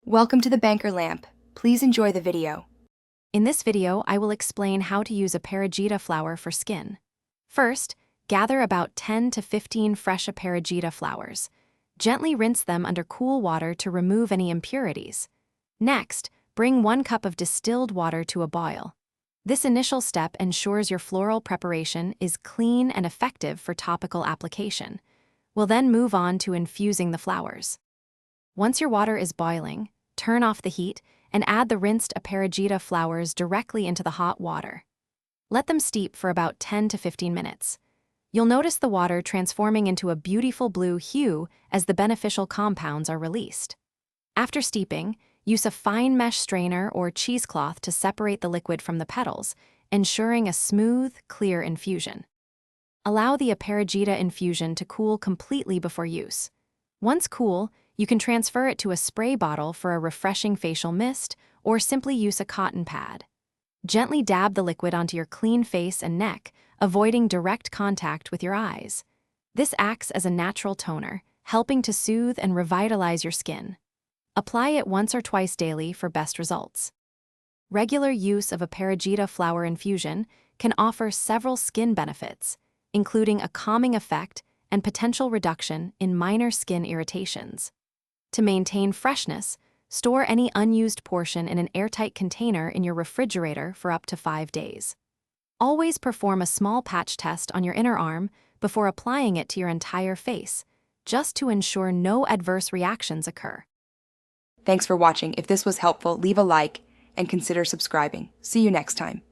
Welcome to the Banker Lamp. Please enjoy the video. In this video, I will explain how to use Aparajita flower for skin. First, gather about 10 to 15 fresh Aparajita flowers. Gently rinse them under cool water to remove any impurities. Next, bring 1 cup of distilled water to a boil. This initial step ensures your floral preparation is clean and effective for topical application. We'll then move on to infusing the flowers. Once your water is boiling, turn off the heat and add the rinsed Aparajita flowers directly into the hot water. Let them steep for about 10 to 15 minutes. You'll notice the water transforming into a beautiful blue hue as the beneficial compounds are released. After steeping, use a fine mesh strainer or cheesecloth to separate the liquid from the petals, ensuring a smooth, clear infusion. Allow the Aparajita infusion to cool completely before use. Once cool, you can transfer it to a spray bottle for a refreshing facial mist, or simply use a cotton pad. Gently dab the liquid onto your clean face and neck, avoiding direct contact with your eyes. This acts as a natural toner, helping to soothe and revitalize your skin. Apply it once or twice daily for best results. Regular use of Aparajita flower infusion can offer several skin benefits, including a calming effect and potential reduction in minor skin irritations. To maintain freshness, store any unused portion in an airtight container in your refrigerator for up to 5 days. Always perform a small patch test on your inner arm before applying it to your entire face, just to ensure no adverse reactions occur. Thanks for watching. If this was helpful, leave a like and consider subscribing. See you next time.